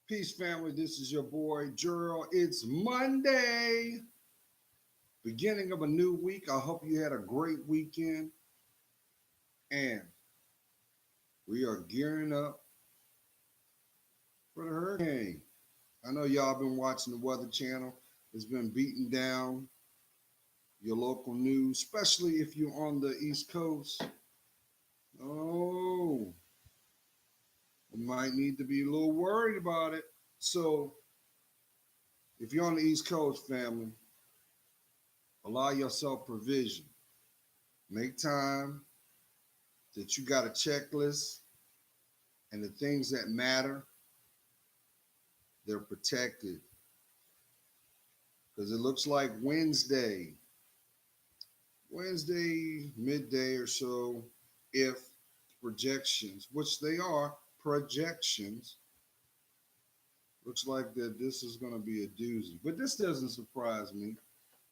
Peace, family. This is your boy, Gerald. It's Monday, beginning of a new week. I hope you had a great weekend. And we are gearing up for the hurricane. I know y'all been watching the Weather Channel. It's been beating down your local news, especially if you're on the East Coast. Oh, you might need to be a little worried about it. So, if you're on the East Coast, family, allow yourself provision. Make time that you got a checklist and the things that matter, they're protected. Because it looks like Wednesday, midday or so, if projections, which they are projections, looks like that this is going to be a doozy. But this doesn't surprise me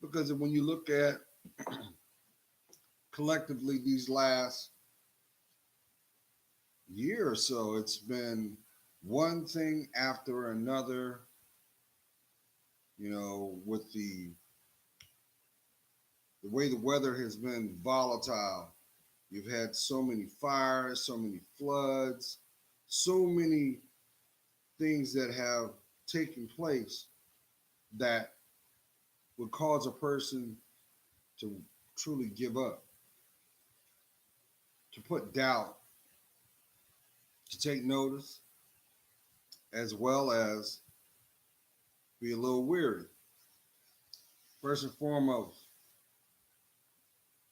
because when you look at collectively these last year or so, it's been one thing after another, with the way the weather has been volatile. You've had so many fires, so many floods, so many things that have taken place that would cause a person to truly give up, to put doubt, to take notice, as well as be a little weary. First and foremost,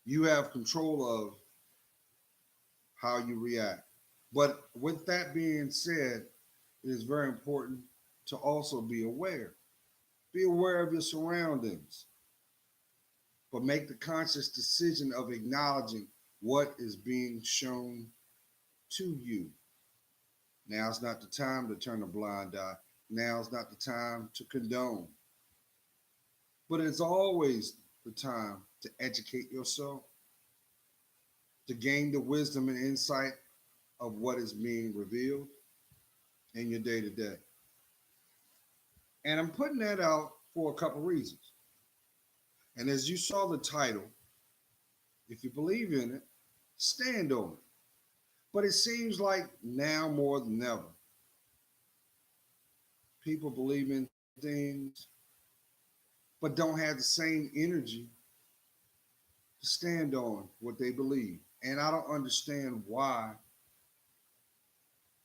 you have control of how you react. But with that being said, it is very important to also be aware. Be aware of your surroundings, but make the conscious decision of acknowledging what is being shown to you. Now's not the time to turn a blind eye. Now's not the time to condone. But it's always the time to educate yourself, to gain the wisdom and insight of what is being revealed in your day to day. And I'm putting that out for a couple reasons. And as you saw the title, if you believe in it, stand on it. But it seems like now more than ever, people believe in things, but don't have the same energy to stand on what they believe. And I don't understand why.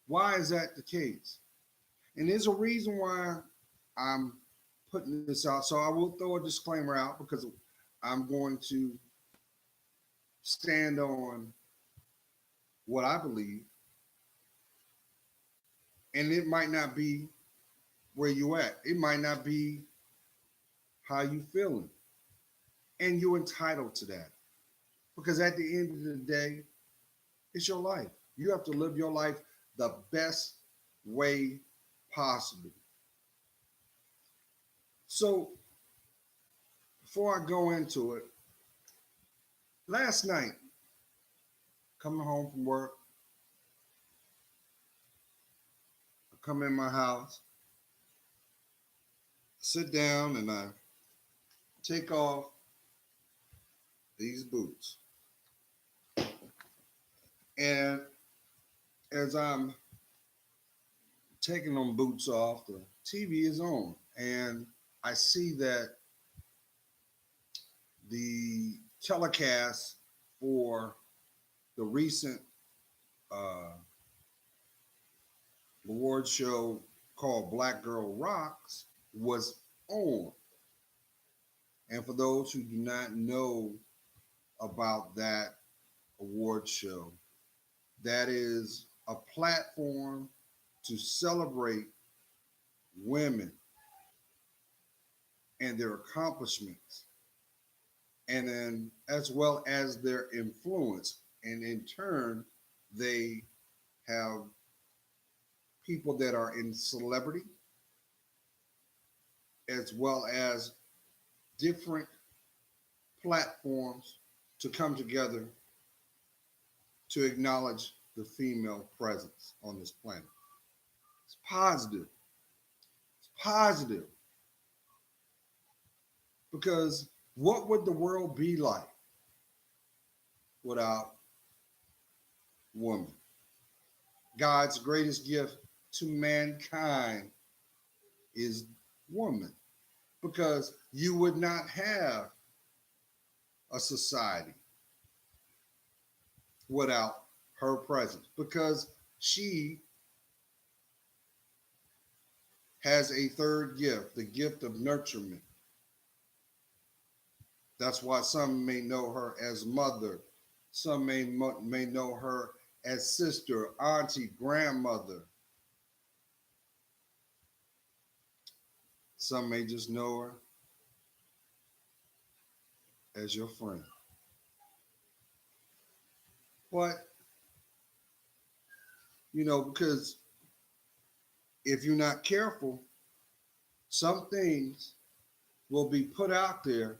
Why is that the case? And there's a reason why I'm putting this out. So I will throw a disclaimer out because I'm going to stand on what I believe. And it might not be where you at. It might not be how you feeling. And you're entitled to that. Because at the end of the day, it's your life. You have to live your life the best way possible. So before I go into it, last night, coming home from work, I come in my house, sit down, and I take off these boots. And as I'm taking them boots off, the TV is on. And I see that the telecast for the recent uh, award show called Black Girl Rocks was on. And for those who do not know about that award show, that is a platform to celebrate women and their accomplishments, and then as well as their influence. And in turn, they have people that are in celebrity as well as different platforms to come together to acknowledge the female presence on this planet. It's positive. positive, because what would the world be like without woman? God's greatest gift to mankind is woman, because you would not have a society without her presence, because she has a third gift, the gift of nurturement. That's why some may know her as mother, some may know her as sister, auntie, grandmother. Some may just know her as your friend. But, because if you're not careful, some things will be put out there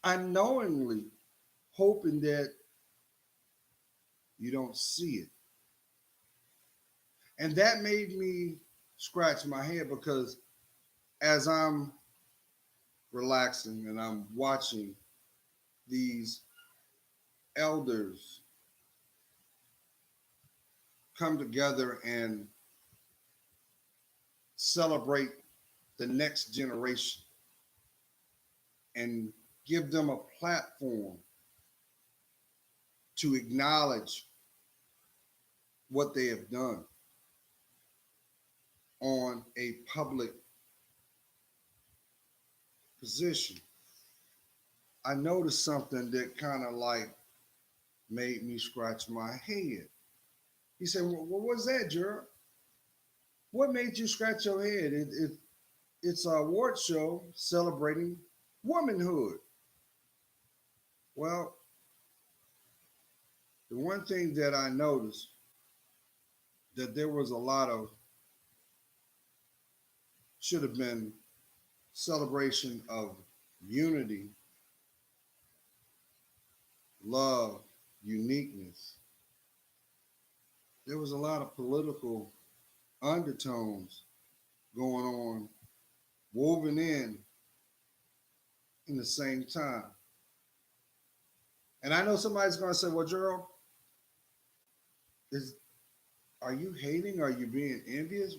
unknowingly, hoping that you don't see it. And that made me scratch my head, because as I'm relaxing and I'm watching these elders come together and celebrate the next generation and give them a platform to acknowledge what they have done on a public position, I noticed something that kind of like made me scratch my head. He said, "Well, what was that, Gerald? What made you scratch your head? It's a award show celebrating womanhood." Well, the one thing that I noticed, that there was a lot of, should have been celebration of unity, love, uniqueness. There was a lot of political undertones going on, woven in the same time. And I know somebody's going to say, "Well, Gerald, is are you hating? Are you being envious?"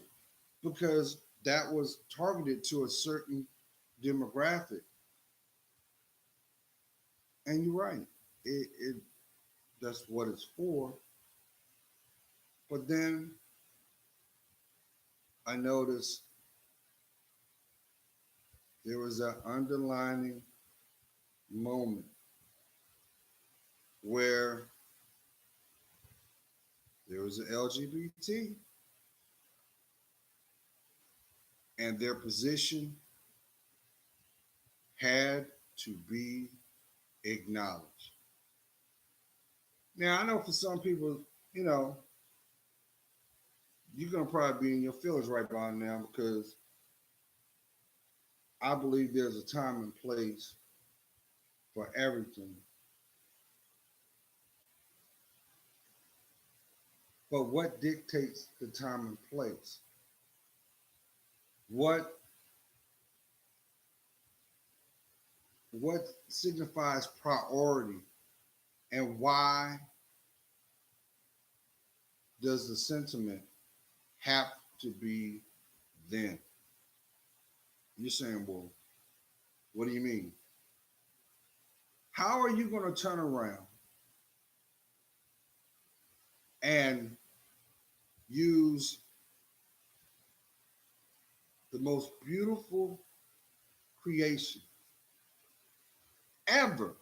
Because that was targeted to a certain demographic. And you're right. It That's what it's for. But then I noticed there was an underlining moment where there was an LGBT, and their position had to be acknowledged. Now, I know for some people, you know, you're going to probably be in your feelings right by now, because I believe there's a time and place for everything. But what dictates the time and place? What what signifies priority, and why does the sentiment have to be then? You're saying, "Well, what do you mean? How are you going to turn around and use the most beautiful creation ever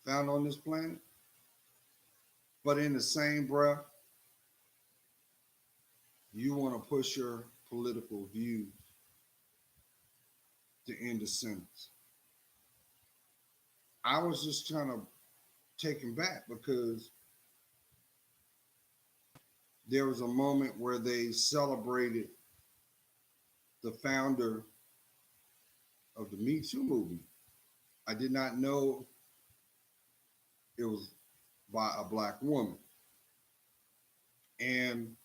found on this planet, but in the same breath, you want to push your political views to end the sentence?" I was just kind of taken back, because there was a moment where they celebrated the founder of the Me Too movement. I did not know it was by a black woman. And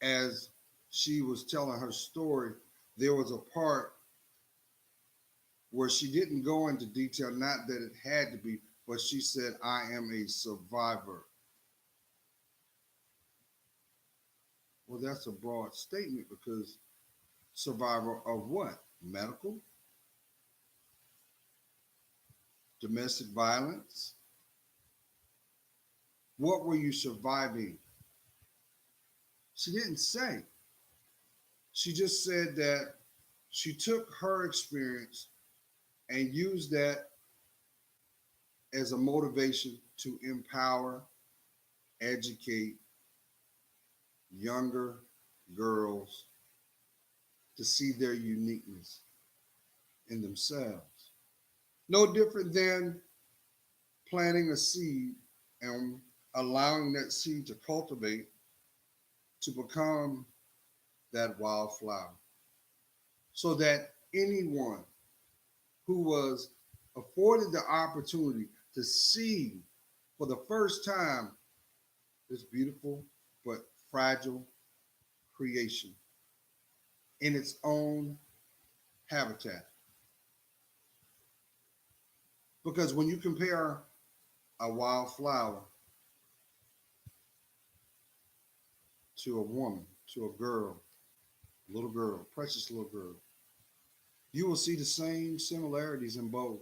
as she was telling her story, there was a part where she didn't go into detail, not that it had to be, but she said, I am a survivor. Well, that's a broad statement because survivor of what? Medical, domestic violence. What were you surviving? She didn't say. She just said that she took her experience and used that as a motivation to empower, educate younger girls to see their uniqueness in themselves. No different than planting a seed and allowing that seed to cultivate to become that wildflower so that anyone who was afforded the opportunity to see for the first time this beautiful but fragile creation in its own habitat. Because when you compare a wildflower to a woman, to a girl, little girl, precious little girl, you will see the same similarities in both.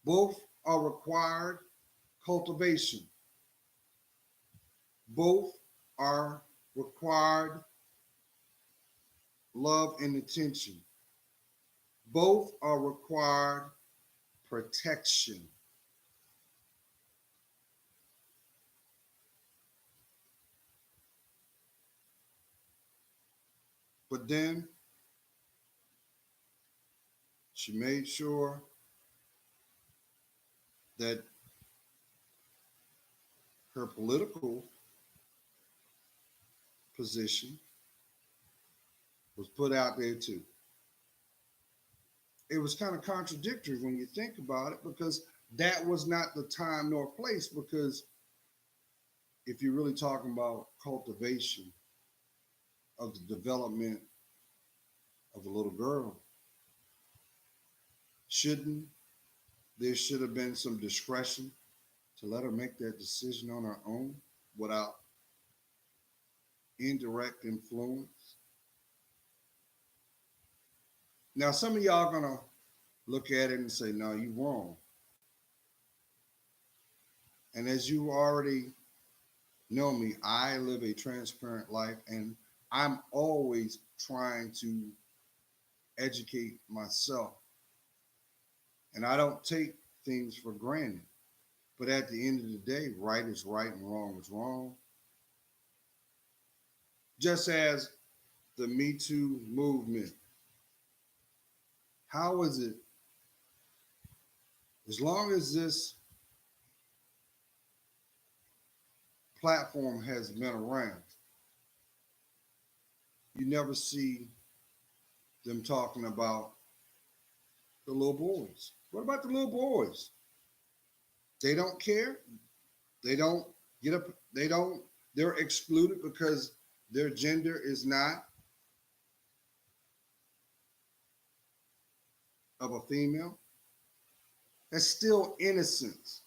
Both are required cultivation. Both are required love and attention. Both are required protection. But then she made sure that her political position was put out there too. It was kind of contradictory when you think about it because that was not the time nor place. Because if you're really talking about cultivation of the development of a little girl, shouldn't there should have been some discretion to let her make that decision on her own without indirect influence? Now, some of y'all gonna look at it and say, "No, you're wrong." And as you already know me, I live a transparent life, and I'm always trying to educate myself. And I don't take things for granted. But at the end of the day, right is right and wrong is wrong. Just as the Me Too movement, how is it, as long as this platform has been around, you never see them talking about the little boys? What about the little boys? They don't care. They don't get up. They don't. They're excluded because their gender is not of a female. That's still innocence.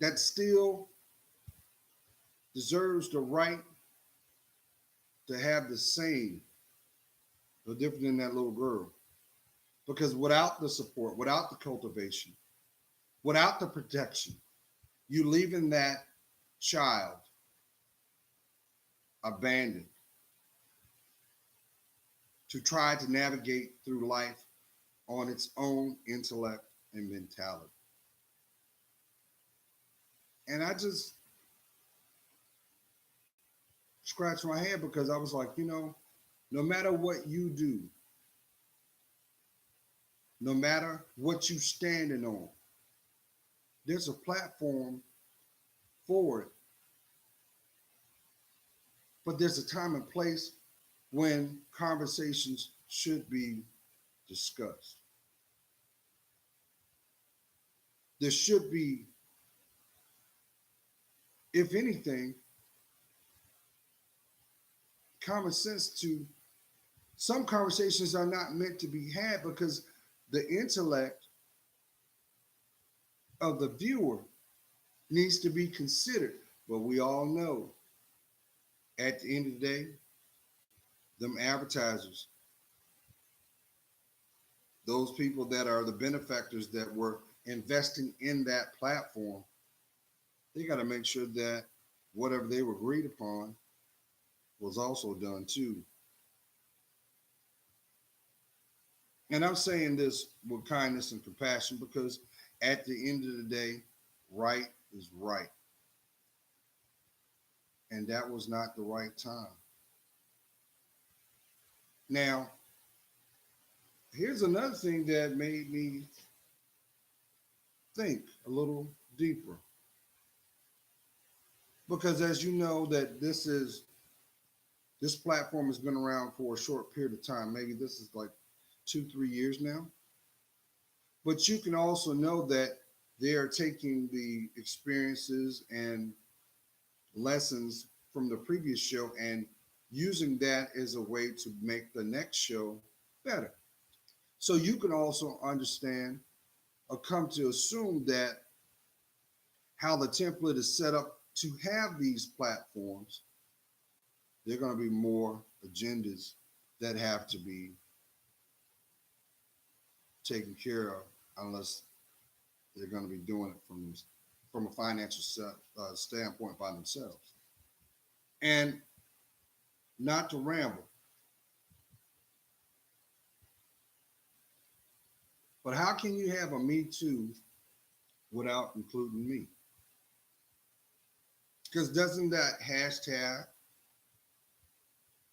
That still deserves the right to have the same, no different than that little girl. Because without the support, without the cultivation, without the protection, you leaving that child abandoned to try to navigate through life on its own intellect and mentality. And I just scratched my head because I was like, no matter what you do, no matter what you standing on, there's a platform for it. But there's a time and place when conversations should be discussed. There should be, if anything, common sense to some conversations are not meant to be had because the intellect of the viewer needs to be considered. But we all know at the end of the day, them advertisers, those people that are the benefactors that were investing in that platform, they got to make sure that whatever they were agreed upon was also done too. And I'm saying this with kindness and compassion because at the end of the day, right is right. And that was not the right time. Now, here's another thing that made me think a little deeper. Because as you know, that this platform has been around for a short period of time. Maybe this is like 2, 3 years now. But you can also know that they are taking the experiences and lessons from the previous show and using that as a way to make the next show better. So you can also understand or come to assume that how the template is set up to have these platforms, there are going to be more agendas that have to be taken care of unless they're going to be doing it from a financial standpoint by themselves. And not to ramble, but how can you have a Me Too without including me? Because doesn't that hashtag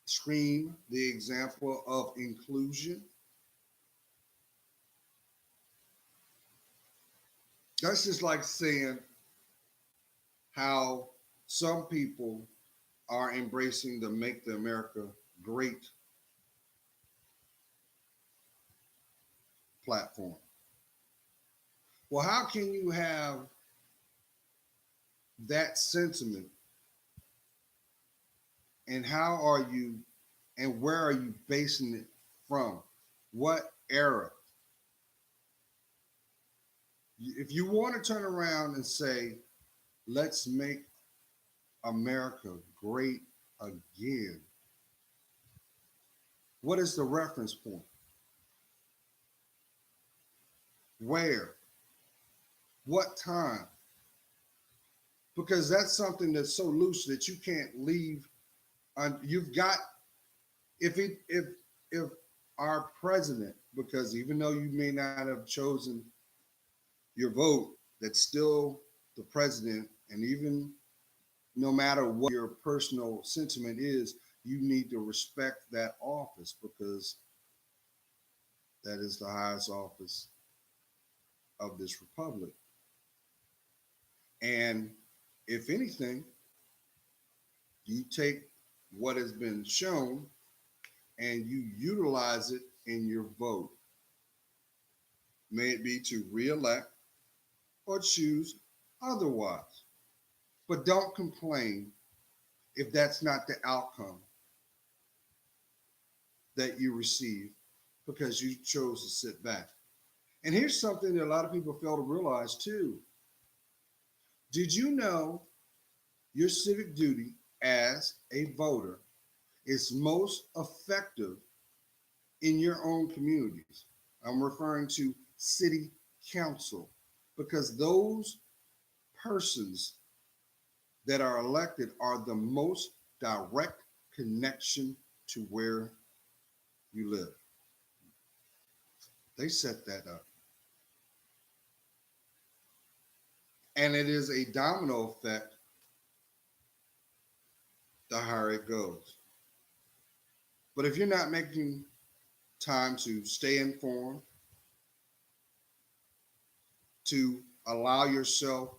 scream the example of inclusion? That's just like saying how some people are embracing the Make the America Great platform. Well, how can you have that sentiment and how are you and where are you basing it from? What era? If you want to turn around and say, let's make America great again, what is the reference point? Where? What time? Because that's something that's so loose that you can't leave. You've got if our president, because even though you may not have chosen your vote, that's still the president, and even no matter what your personal sentiment is, you need to respect that office because that is the highest office of this republic. And if anything, you take what has been shown and you utilize it in your vote. May it be to reelect or choose otherwise. But don't complain if that's not the outcome that you receive because you chose to sit back. And here's something that a lot of people fail to realize too. Did you know your civic duty as a voter is most effective in your own communities? I'm referring to city council because those persons that are elected are the most direct connection to where you live. They set that up. And it is a domino effect the higher it goes. But if you're not making time to stay informed, to allow yourself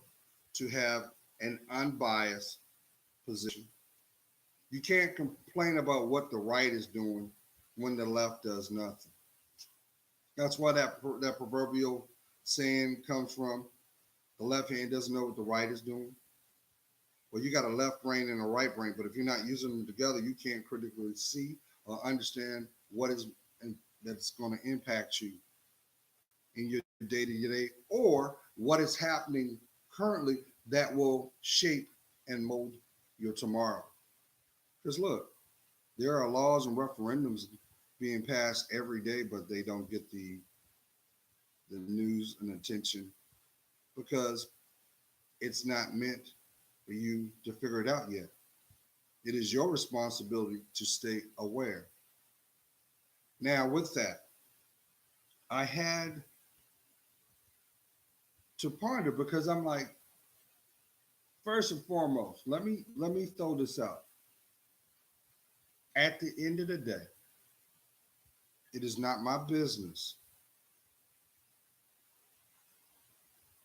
to have an unbiased position, you can't complain about what the right is doing when the left does nothing. That's why that proverbial saying comes from: the left hand doesn't know what the right is doing. Well, you got a left brain and a right brain, but if you're not using them together, you can't critically see or understand what is and that's going to impact you in your day to day or what is happening currently that will shape and mold your tomorrow. Because look, there are laws and referendums being passed every day, but they don't get the news and attention because it's not meant for you to figure it out yet. It is your responsibility to stay aware. Now, with that, I had to ponder because I'm like, first and foremost, let me throw this out. At the end of the day, it is not my business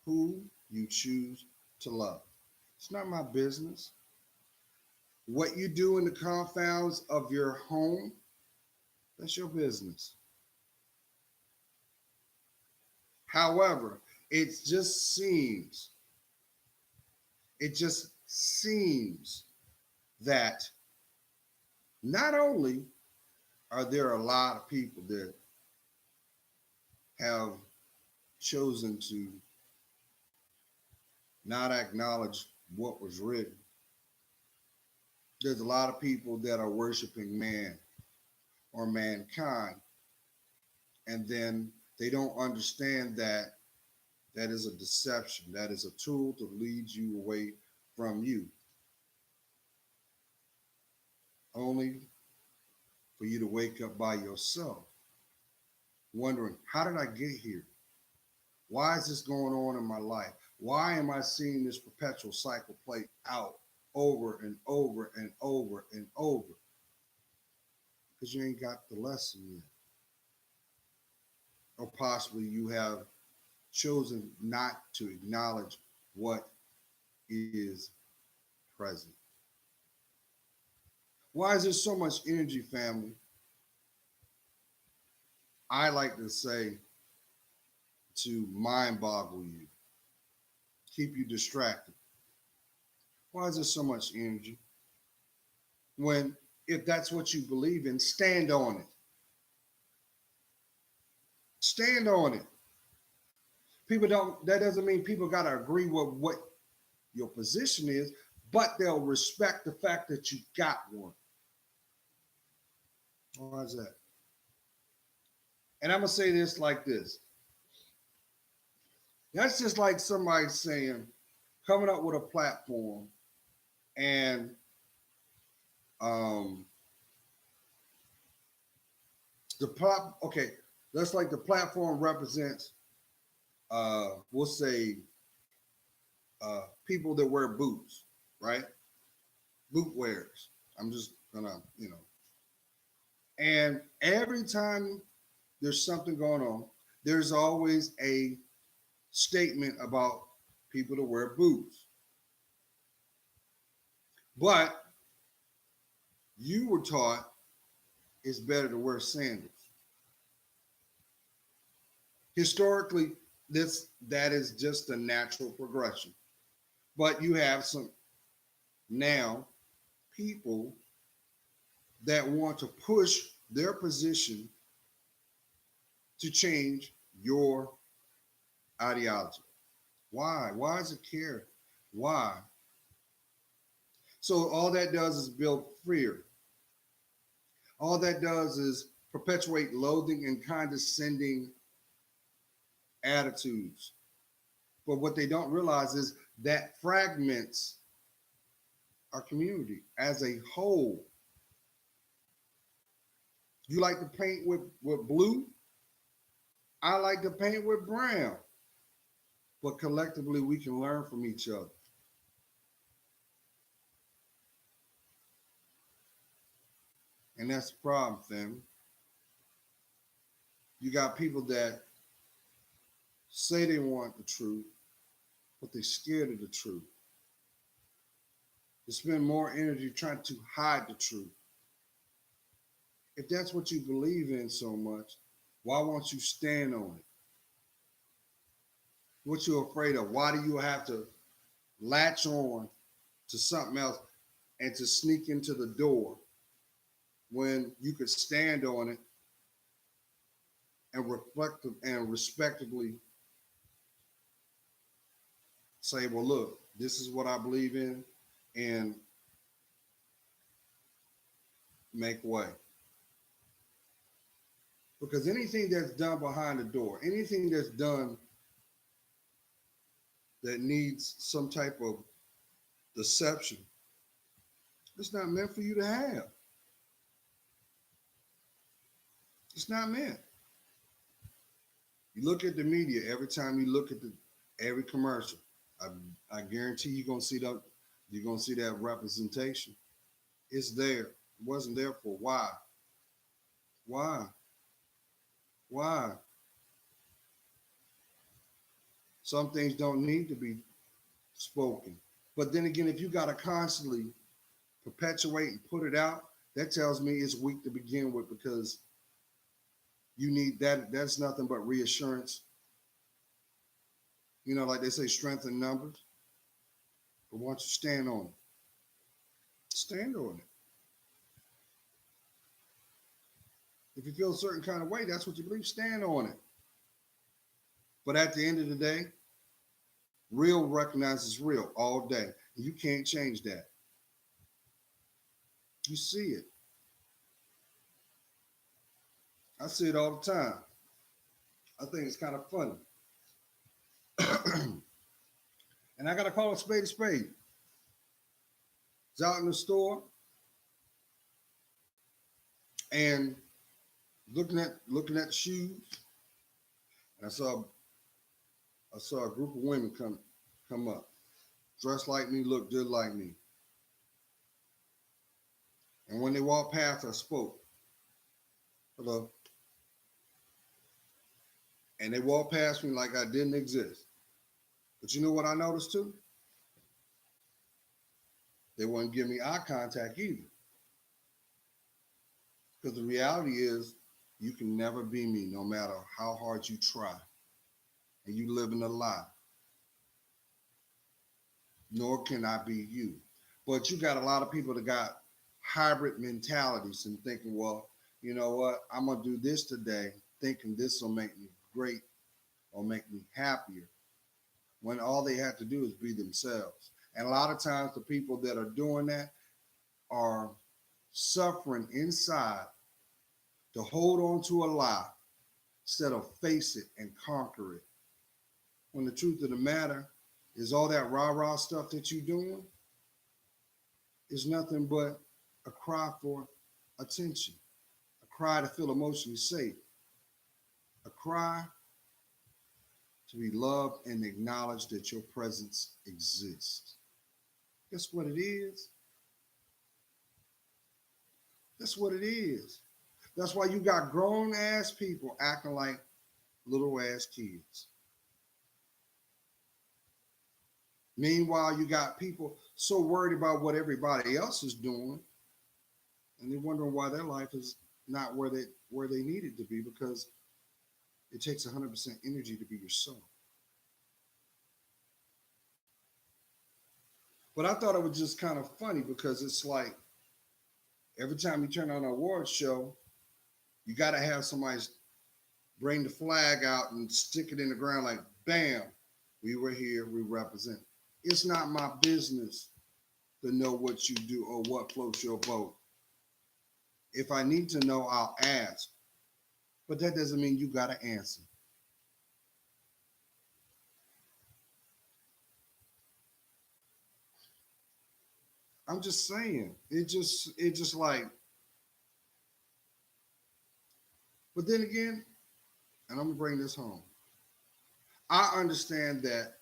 who you choose to love. It's not my business. What you do in the confounds of your home, that's your business. However, it just seems that not only are there a lot of people that have chosen to not acknowledge what was written, there's a lot of people that are worshiping man or mankind, and then they don't understand that that is a deception, that is a tool to lead you away from you, only for you to wake up by yourself wondering, how did I get here? Why is this going on in my life? Why am I seeing this perpetual cycle play out over and over and over and over? Because you ain't got the lesson yet. Or possibly you have chosen not to acknowledge what is present. Why is there so much energy, family? I like to say to mind boggle you, keep you distracted. Why is there so much energy? When, if that's what you believe in, stand on it. Stand on it. People don't, that doesn't mean people got to agree with what your position is, but they'll respect the fact that you got one. Why is that? And I'm going to say this like this. That's just like somebody saying, coming up with a platform and um, okay, that's like the platform represents, we'll say, people that wear boots, right? Boot wearers. I'm just gonna, And every time there's something going on, there's always a statement about people to wear boots. But you were taught it's better to wear sandals. Historically, that is just a natural progression. But you have some now people that want to push their position to change your ideology. Why? Why does it care? Why? So all that does is build fear. All that does is perpetuate loathing and condescending attitudes. But what they don't realize is that fragments our community as a whole. You like to paint with blue? I like to paint with brown. But collectively, we can learn from each other. And that's the problem, family. You got people that say they want the truth, but they're scared of the truth. They spend more energy trying to hide the truth. If that's what you believe in so much, why won't you stand on it? What you afraid of? Why do you have to latch on to something else and to sneak into the door when you could stand on it and reflect and respectively say, well, look, this is what I believe in, and make way. Because anything that's done behind the door, anything that's done that needs some type of deception, it's not meant for you to have. It's not meant. You look at the media every time you look at every commercial. I, I guarantee you're gonna see that representation. It's there. It wasn't there for why? Why? Why? Some things don't need to be spoken. But then again, if you gotta constantly perpetuate and put it out, that tells me it's weak to begin with because you need that. That's nothing but reassurance. You know, like they say, strength in numbers. But why don't you stand on it? Stand on it. If you feel a certain kind of way, that's what you believe, stand on it. But at the end of the day, real recognizes real all day. You can't change that. You see it. I see it all the time. I think it's kind of funny. And I got to call a spade a spade. It's out in the store and looking at the shoes. And I saw a group of women come up, dressed like me, looked just like me. And when they walked past, I spoke. Hello. And they walked past me like I didn't exist. But you know what I noticed too? They wouldn't give me eye contact either. Because the reality is, you can never be me no matter how hard you try. And you live in a lie. Nor can I be you. But you got a lot of people that got hybrid mentalities and thinking, well, you know what? I'm going to do this today, thinking this will make me great or make me happier. When all they have to do is be themselves. And a lot of times, the people that are doing that are suffering inside to hold on to a lie instead of face it and conquer it. When the truth of the matter is all that rah-rah stuff that you're doing is nothing but a cry for attention, a cry to feel emotionally safe, a cry to be loved and acknowledged that your presence exists. Guess what it is? That's what it is. That's why you got grown ass people acting like little ass kids. Meanwhile, you got people so worried about what everybody else is doing, and they're wondering why their life is not where they need it to be because it takes 100% energy to be yourself. But I thought it was just kind of funny because it's like every time you turn on an awards show, you got to have somebody bring the flag out and stick it in the ground like, bam, we were here, we represent. It's not my business to know what you do or what floats your boat. If I need to know, I'll ask. But that doesn't mean you got to answer. I'm just saying. It just like, but then again, and I'm gonna bring this home. I understand that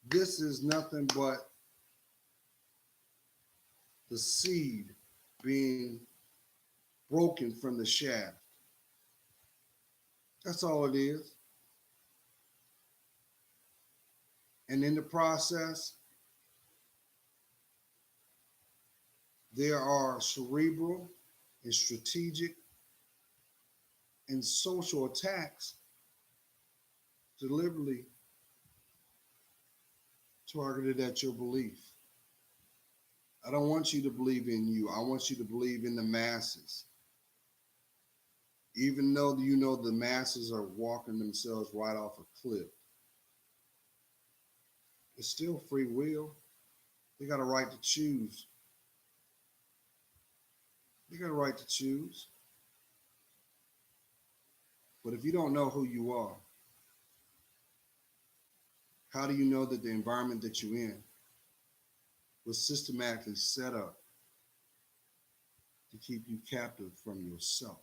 this is nothing but the seed being broken from the shaft. That's all it is. And in the process, there are cerebral and strategic and social attacks deliberately targeted at your belief. I don't want you to believe in you. I want you to believe in the masses. Even though you know the masses are walking themselves right off a cliff, it's still free will. They got a right to choose. They got a right to choose. But if you don't know who you are, how do you know that the environment that you're in was systematically set up to keep you captive from yourself?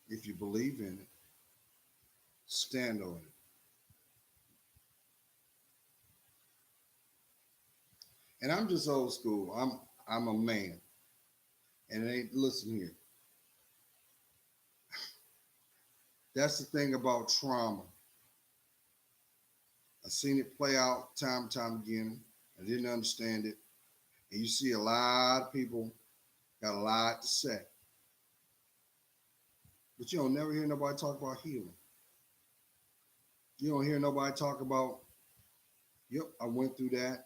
If you believe in it, stand on it. And I'm just old school. I'm a man. And it ain't listen here. That's the thing about trauma. I've seen it play out time and time again. I didn't understand it. And you see a lot of people got a lot to say. But you don't never hear nobody talk about healing. You don't hear nobody talk about, yep, I went through that,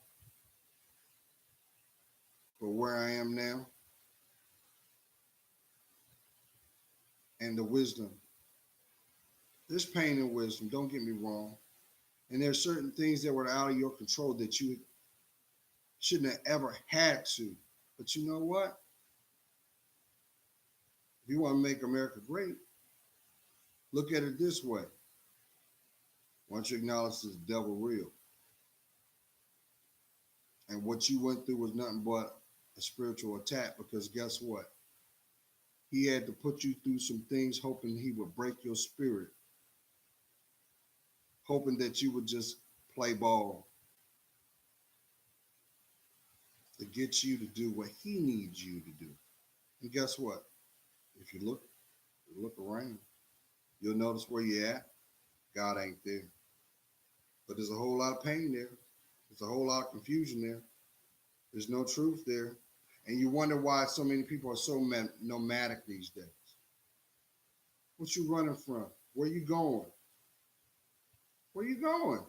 but where I am now, and the wisdom. There's pain in wisdom, don't get me wrong. And there's certain things that were out of your control that you shouldn't have ever had to. But you know what? If you want to make America great, look at it this way. Once you acknowledge this devil real, and what you went through was nothing but a spiritual attack, because guess what? He had to put you through some things hoping he would break your spirit, hoping that you would just play ball to get you to do what he needs you to do. And guess what? If you look around, you'll notice where you're at. God ain't there. But there's a whole lot of pain there. There's a whole lot of confusion there. There's no truth there. And you wonder why so many people are so nomadic these days. What you running from? Where you going? Where you going?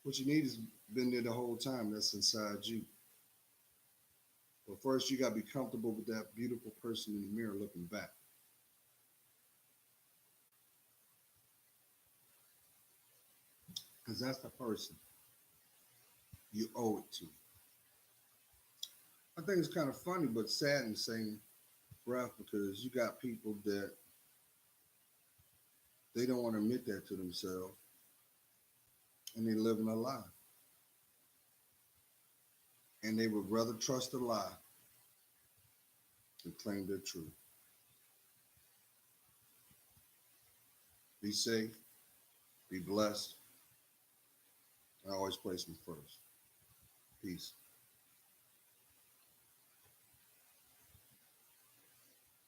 What you need has been there the whole time. That's inside you. But first, you got to be comfortable with that beautiful person in the mirror looking back. Because that's the person you owe it to. I think it's kind of funny, but sad in the same breath, because you got people that they don't want to admit that to themselves, and they live in a lie. And they would rather trust a lie than claim their truth. Be safe, be blessed, and always place them first. Peace.